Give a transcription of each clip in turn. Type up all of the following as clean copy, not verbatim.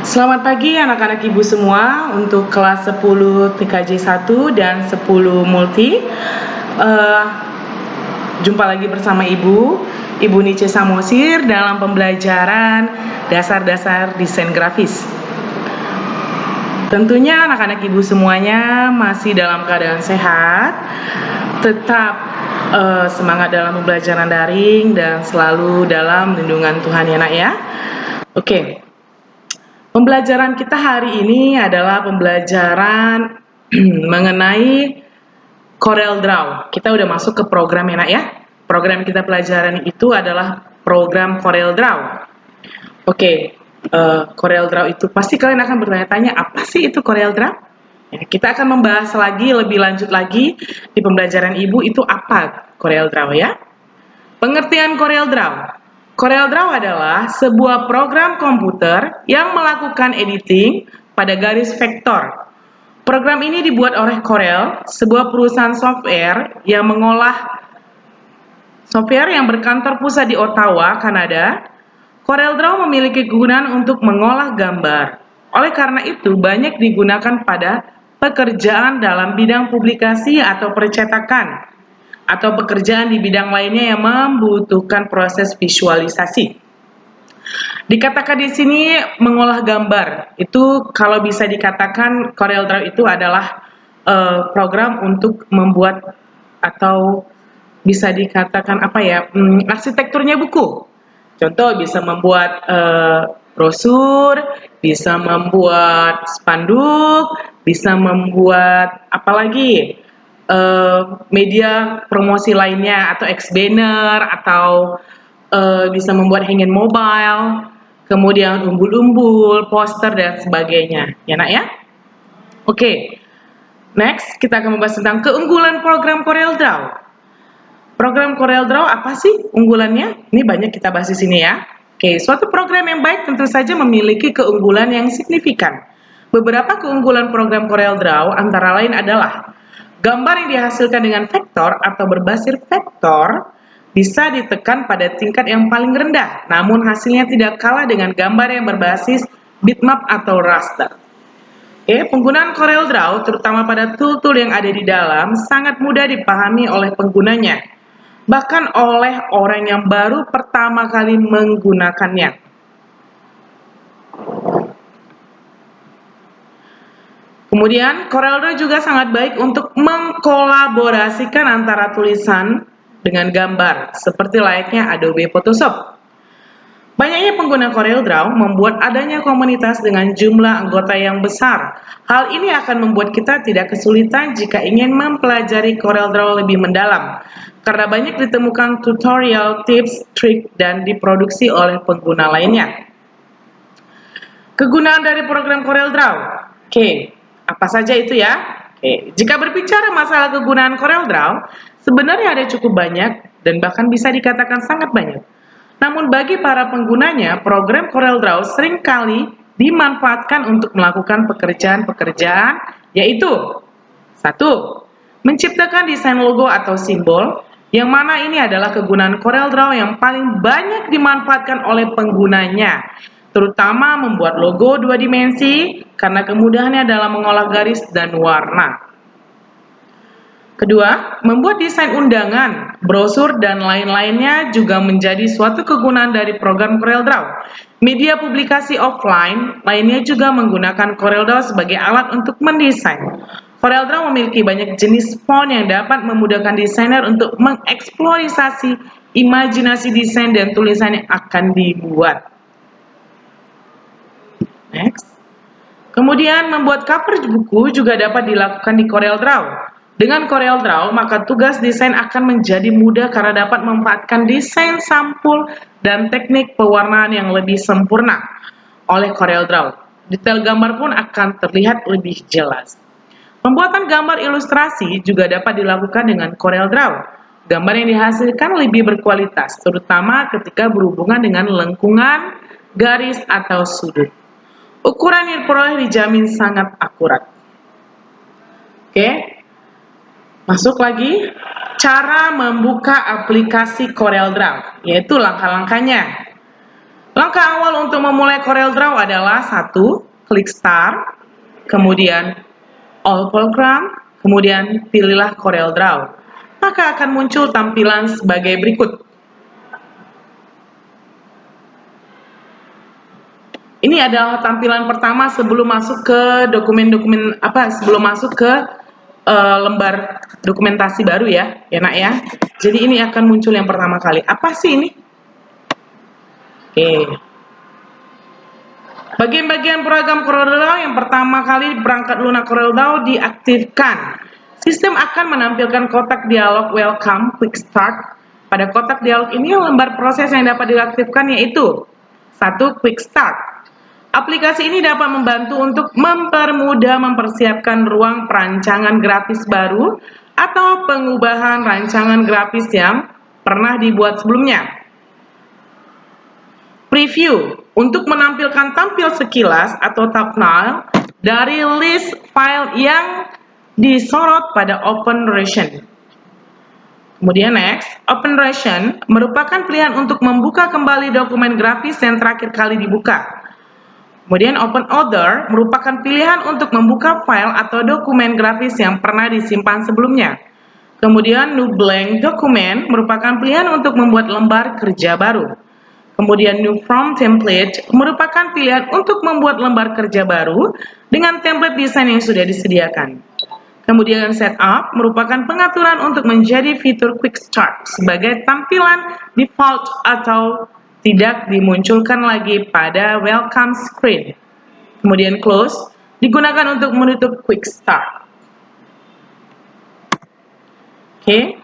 Selamat pagi anak-anak ibu semua untuk kelas 10 TKJ 1 dan 10 Multi. Jumpa lagi bersama Ibu Nice Samosir dalam pembelajaran dasar-dasar desain grafis. Tentunya anak-anak ibu semuanya masih dalam keadaan sehat, tetap semangat dalam pembelajaran daring dan selalu dalam lindungan Tuhan ya nak ya. Oke. Pembelajaran kita hari ini adalah pembelajaran mengenai Corel Draw. Kita udah masuk ke program ya nak ya. Program kita pelajaran itu adalah program Corel Draw. Oke, Corel Draw itu pasti kalian akan bertanya-tanya apa sih itu Corel Draw? Ya, kita akan membahas lagi lebih lanjut lagi di pembelajaran ibu itu apa Corel Draw ya. Pengertian Corel Draw. Corel Draw adalah sebuah program komputer yang melakukan editing pada garis vektor. Program ini dibuat oleh Corel, sebuah perusahaan software yang berkantor pusat di Ottawa, Kanada. Corel Draw memiliki kegunaan untuk mengolah gambar. Oleh karena itu, banyak digunakan pada pekerjaan dalam bidang publikasi atau percetakan, atau pekerjaan di bidang lainnya yang membutuhkan proses visualisasi. Dikatakan di sini mengolah gambar, itu kalau bisa dikatakan Corel Draw itu adalah program untuk membuat atau bisa dikatakan arsitekturnya buku. Contoh bisa membuat brosur, bisa membuat spanduk, bisa membuat apalagi media promosi lainnya atau X-banner atau bisa membuat hanging mobile, kemudian umbul-umbul, poster dan sebagainya. Ya nak ya? Oke. Next, kita akan membahas tentang keunggulan program Corel Draw. Program Corel Draw apa sih unggulannya? Ini banyak kita bahas di sini ya. Oke, suatu program yang baik tentu saja memiliki keunggulan yang signifikan. Beberapa keunggulan program Corel Draw antara lain adalah gambar yang dihasilkan dengan vektor atau berbasis vektor bisa ditekan pada tingkat yang paling rendah, namun hasilnya tidak kalah dengan gambar yang berbasis bitmap atau raster. Oke, penggunaan Corel Draw, terutama pada tool-tool yang ada di dalam, sangat mudah dipahami oleh penggunanya, bahkan oleh orang yang baru pertama kali menggunakannya. Kemudian, Corel Draw juga sangat baik untuk mengkolaborasikan antara tulisan dengan gambar, seperti layaknya Adobe Photoshop. Banyaknya pengguna Corel Draw membuat adanya komunitas dengan jumlah anggota yang besar. Hal ini akan membuat kita tidak kesulitan jika ingin mempelajari Corel Draw lebih mendalam, karena banyak ditemukan tutorial, tips, trik, dan diproduksi oleh pengguna lainnya. Kegunaan dari program Corel Draw. Oke. Apa saja itu ya? Oke, jika berbicara masalah kegunaan Corel Draw, sebenarnya ada cukup banyak dan bahkan bisa dikatakan sangat banyak. Namun bagi para penggunanya, program Corel Draw seringkali dimanfaatkan untuk melakukan pekerjaan-pekerjaan, yaitu 1. Menciptakan desain logo atau simbol, yang mana ini adalah kegunaan Corel Draw yang paling banyak dimanfaatkan oleh penggunanya, terutama membuat logo 2 dimensi karena kemudahannya dalam mengolah garis dan warna. Kedua, membuat desain undangan, brosur, dan lain-lainnya juga menjadi suatu kegunaan dari program Corel Draw. Media publikasi offline lainnya juga menggunakan Corel Draw sebagai alat untuk mendesain. Corel Draw memiliki banyak jenis font yang dapat memudahkan desainer untuk mengeksplorasi imajinasi desain dan tulisan yang akan dibuat. Next. Kemudian membuat cover buku juga dapat dilakukan di Corel Draw. Dengan Corel Draw, maka tugas desain akan menjadi mudah karena dapat memanfaatkan desain sampul dan teknik pewarnaan yang lebih sempurna oleh Corel Draw. Detail gambar pun akan terlihat lebih jelas. Pembuatan gambar ilustrasi juga dapat dilakukan dengan Corel Draw. Gambar yang dihasilkan lebih berkualitas, terutama ketika berhubungan dengan lengkungan, garis, atau sudut. Ukuran yang diperoleh dijamin sangat akurat. Oke, masuk lagi. Cara membuka aplikasi Corel Draw, yaitu langkah-langkahnya. Langkah awal untuk memulai CorelDRAW adalah 1. Klik Start, kemudian All Program, kemudian pilihlah CorelDRAW. Maka akan muncul tampilan sebagai berikut. Ini adalah tampilan pertama sebelum masuk ke sebelum masuk ke lembar dokumentasi baru ya, nak ya. Jadi ini akan muncul yang pertama kali. Apa sih ini? Oke. Bagian-bagian program CorelDRAW yang pertama kali perangkat lunak CorelDRAW diaktifkan. Sistem akan menampilkan kotak dialog Welcome Quick Start. Pada kotak dialog ini lembar proses yang dapat diaktifkan yaitu 1. Quick Start. Aplikasi ini dapat membantu untuk mempermudah mempersiapkan ruang perancangan grafis baru atau pengubahan rancangan grafis yang pernah dibuat sebelumnya. Preview untuk menampilkan tampil sekilas atau thumbnail dari list file yang disorot pada Open Ration. Kemudian next, Open Ration merupakan pilihan untuk membuka kembali dokumen grafis yang terakhir kali dibuka. Kemudian Open Other merupakan pilihan untuk membuka file atau dokumen grafis yang pernah disimpan sebelumnya. Kemudian New Blank Document merupakan pilihan untuk membuat lembar kerja baru. Kemudian New From Template merupakan pilihan untuk membuat lembar kerja baru dengan template desain yang sudah disediakan. Kemudian Setup merupakan pengaturan untuk menjadi fitur Quick Start sebagai tampilan default atau tidak dimunculkan lagi pada welcome screen. Kemudian close digunakan untuk menutup quick start. Oke.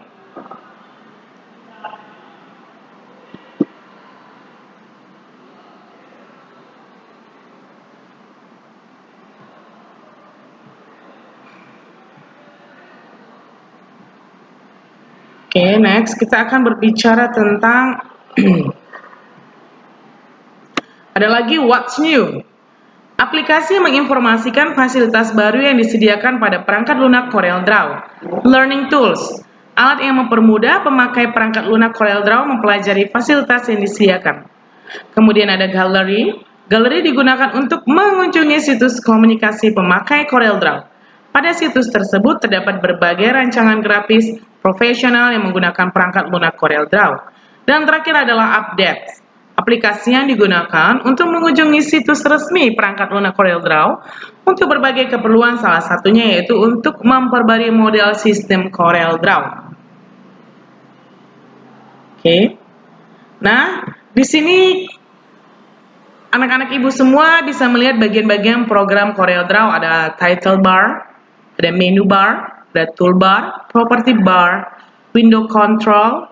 Oke, next kita akan berbicara tentang ada lagi what's new. Aplikasi menginformasikan fasilitas baru yang disediakan pada perangkat lunak CorelDRAW. Learning Tools, alat yang mempermudah pemakai perangkat lunak CorelDRAW mempelajari fasilitas yang disediakan. Kemudian ada Gallery. Gallery digunakan untuk mengunjungi situs komunikasi pemakai CorelDRAW. Pada situs tersebut terdapat berbagai rancangan grafis profesional yang menggunakan perangkat lunak CorelDRAW. Dan terakhir adalah Updates. Aplikasi yang digunakan untuk mengunjungi situs resmi perangkat lunak CorelDRAW untuk berbagai keperluan, salah satunya yaitu untuk memperbarui model sistem CorelDRAW. Oke. Nah, di sini anak-anak ibu semua bisa melihat bagian-bagian program CorelDRAW. Ada title bar, ada menu bar, ada toolbar, property bar, window control,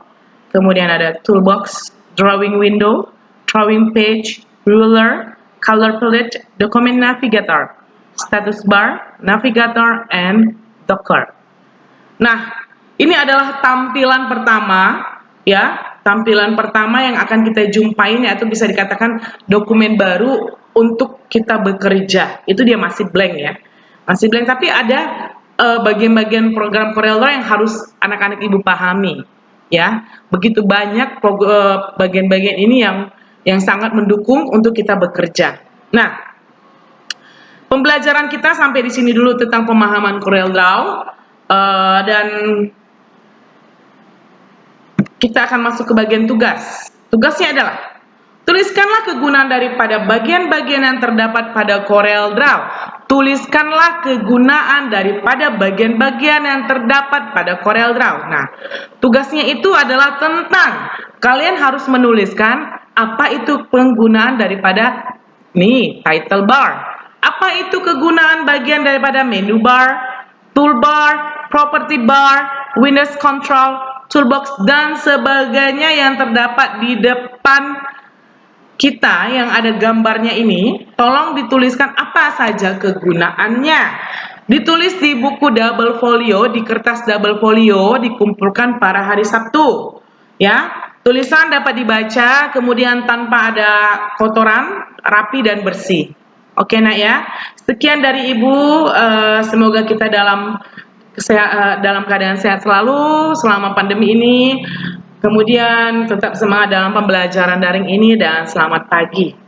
kemudian ada toolbox, drawing window, drawing page, ruler, color palette, document navigator, status bar, navigator, and docker. Nah, ini adalah tampilan pertama, ya, tampilan pertama yang akan kita jumpain, yaitu bisa dikatakan dokumen baru untuk kita bekerja. Itu dia masih blank ya, masih blank. Tapi ada bagian-bagian program CorelDRAW yang harus anak-anak ibu pahami, ya. Begitu banyak bagian-bagian ini yang sangat mendukung untuk kita bekerja. Nah, pembelajaran kita sampai di sini dulu tentang pemahaman CorelDRAW, dan kita akan masuk ke bagian tugas. Tugasnya adalah tuliskanlah kegunaan daripada bagian-bagian yang terdapat pada CorelDRAW. Tuliskanlah kegunaan daripada bagian-bagian yang terdapat pada CorelDRAW. Nah, tugasnya itu adalah tentang kalian harus menuliskan apa itu penggunaan daripada title bar. Apa itu kegunaan bagian daripada menu bar, toolbar, property bar, Windows control, toolbox, dan sebagainya yang terdapat di depan kita yang ada gambarnya ini. Tolong dituliskan apa saja kegunaannya. Ditulis di buku double folio, di kertas double folio, dikumpulkan pada hari Sabtu. Ya, tulisan dapat dibaca, kemudian tanpa ada kotoran, rapi dan bersih. Oke nak ya. Sekian dari ibu. Semoga kita dalam keadaan sehat selalu selama pandemi ini. Kemudian tetap semangat dalam pembelajaran daring ini dan selamat pagi.